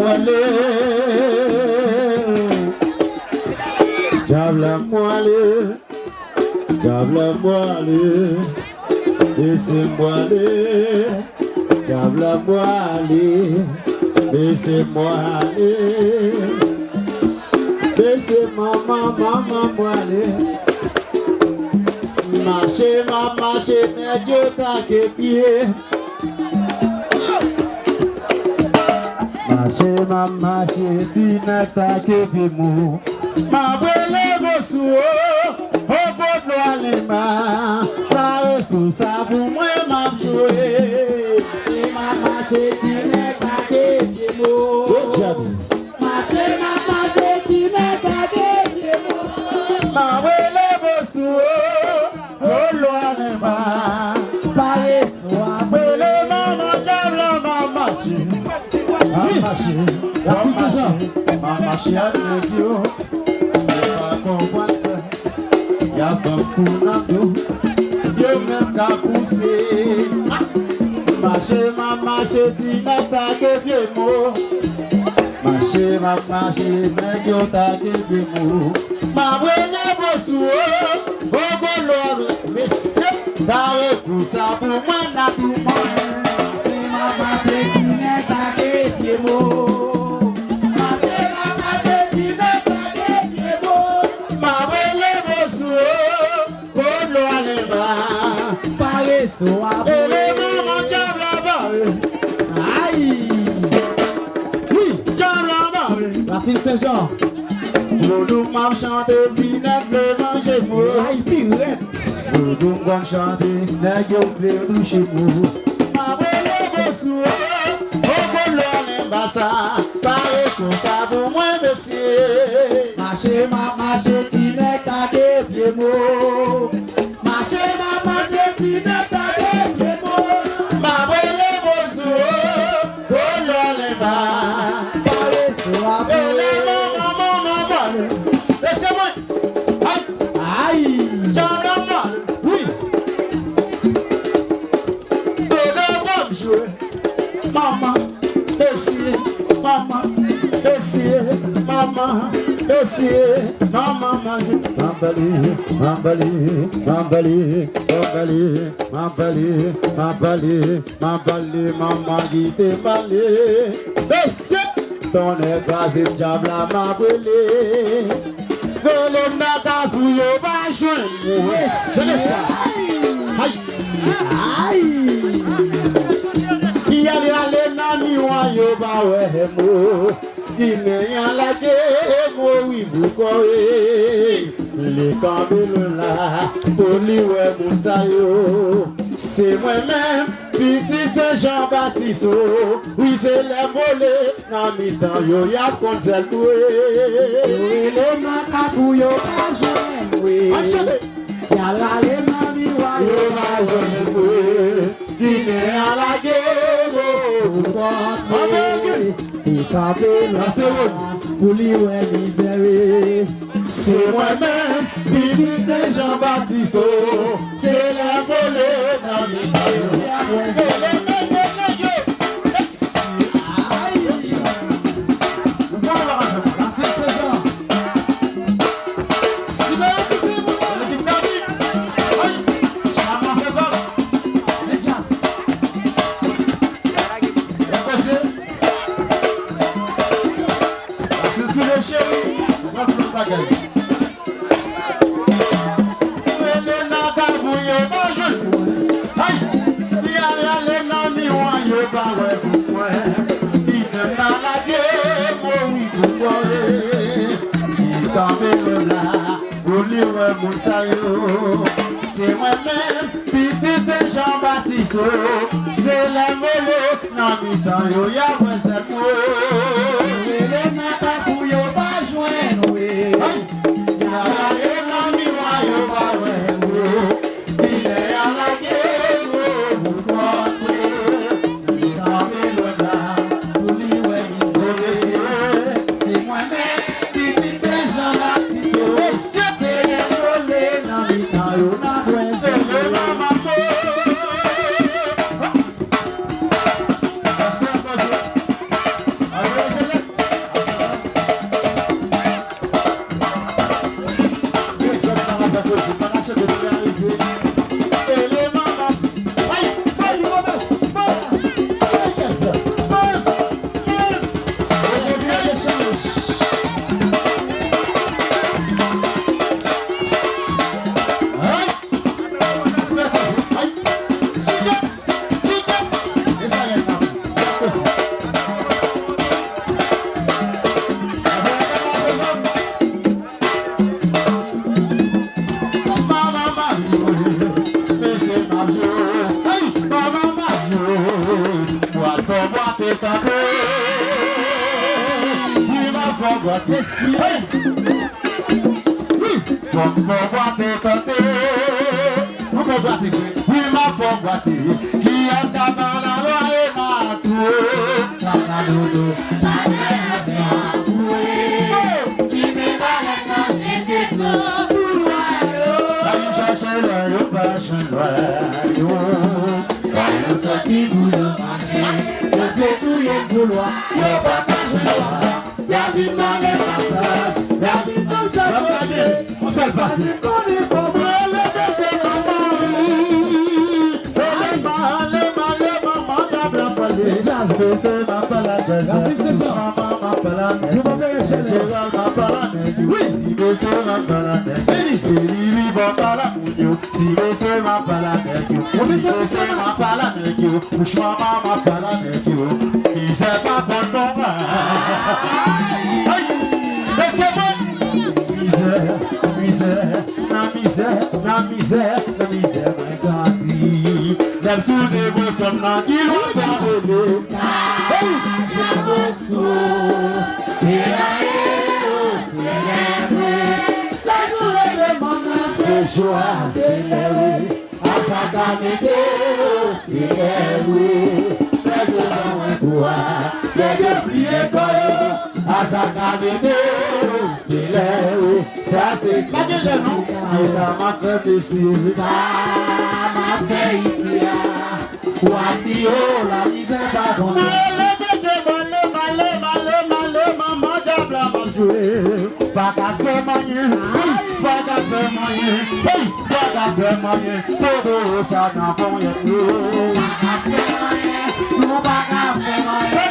moelle, diable moelle, diable moelle, laissez-moi aller, diable moelle, laissez-moi aller, laissez-moi maman moelle. Marcher, ma marcher, mais Dieu t'a que pied. Marcher, ma marcher, tu n'as pas que pied mou. Ma brûlé vos sous, au bout de l'anima. Ma ressource, ça pour moi, m'a joué. Marcher, ma marcher, tu n'as pas que pied mou. Marcher, ma marcher, tu n'as pas que pied mou. Ma brûlé vos sous. Maman chien de Dieu, ne pas comprendre ça. Y'a beaucoup d'endou, Dieu même qu'à pousser. Marcher, ma marcher, tu n'as pas que vieux mots. Marcher, ma marcher, mais Dieu t'a que vieux mots. Ma brûlé vos sous, oh bon mais c'est d'arrêt pour ça, pour moi, n'a tout le monde. Marcher, ma marcher, tu n'as pas que vieux mots. Saint-Jean. Nous m'avons chanté, dîner, bleu, manger, moi. Aïe, pirate. Nous m'avons chanté, n'est-ce bleu, toucher, moi. Ma brûlé, vos sous, au bon l'ambassade. Paris, son savon, moi, monsieur. Marcher, ma marcher, dîner, t'as des pieds, moi. Marcher, ma marcher, dîner, t'as des pieds, moi. Ma brûlé, vos sous, au bon l'ambassade. Paris, son savon. Laissez-moi. Aïe. Aïe. Oui. Maman, essayez. Maman, essayez. Maman, essayez. Maman, m'emballer, m'emballer, m'emballer, m'emballer, m'emballer, m'emballer, m'emballer, maman, guide m'emballer. Essayez. Ton écrasé diable à ma brûlé. Que n'a qu'à fouiller, pas joindre. C'est ça. Aïe. Aïe. Qui allait aller dans le royaume, bah ouais, moi. Qui n'est rien là, moi, oui, vous croyez. Les candles là, pour lui, ouais, mon saillot. C'est moi-même. Petit Saint-Jean-Baptiste, oui c'est les volets, dans mi-temps yo y'a qu'on s'est doué. Oui le macabou yo va joindre, oui. Y'a la les mami wa yo va joindre, oui. Guinée à la guerre, il campé là c'est bon, pour lui ouais misère. C'est moi-même, petit Saint-Jean-Baptiste, c'est les volets, dans mi-temps yo y'a qu'on s'est doué. C'est moi-même, petit Saint-Jean-Baptiste, c'est la volée, non, mi-temps, yo, y'a quoi, c'est moi. Les matas pour yo, pas joindre, oui. Y'a les mami, moi, yo, pas joindre, il est à la guerre, vous croyez, il campé le bras, pour lui, ouais, c'est moi-même, petit Saint-Jean-Baptiste, c'est la volée, non, mi-temps, yo, pas joindre. tenter. Oui, ma femme va t'essayer. Oui, femme va tenter. Oui, ma femme va t'essayer. Qui est-ce qui a par la loi et ma tour? Sakadodo, ta nation. Qui me va les manger des flots. Yo passion yo sorti boulot marché yo pétouille boulot yo pas passion ya vie dans les passages ya vie dans chaque on s'est passé qu'on est pas mal c'est le maman d'abra parler c'est ma palade c'est maman ma palade je m'appelle Cheryl ma palade oui c'est ma palade bon palade si c'est ma palade c'est ma palade push ma palade qui c'est pas bon c'est bon misère my gati dem sous dévotion na il va parler c'est joie, c'est l'heure, à sa camité, c'est l'heure, les deux dans un coin, les deux prières à sa camité, c'est l'heure, ça c'est pas que je non, ça m'a fait plaisir, ça m'a fait ici, voici la misère pas bonne. Maman diable m'a joué, pas qu'à faire moyen, pas qu'à faire moyen, pas qu'à faire moyen, c'est de ça n'a pas rien. Pas qu'à faire moyen, pas qu'à faire moyen.